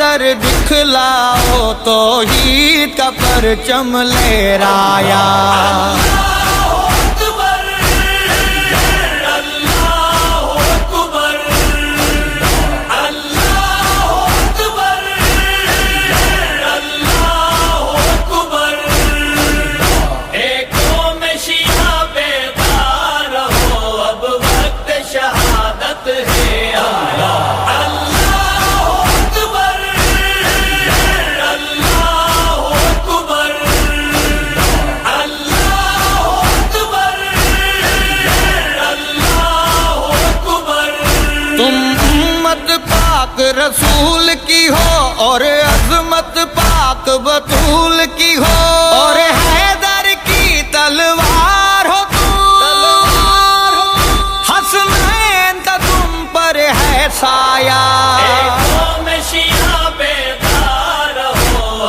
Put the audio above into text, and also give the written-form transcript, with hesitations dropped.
حیدر دکھلاؤ توحید کا پرچم لہرایا رسول کی ہو اور عظمت پاک بطول کی ہو اور حیدر کی تلوار ہو تم حسنین کا تم پر ہے سایہ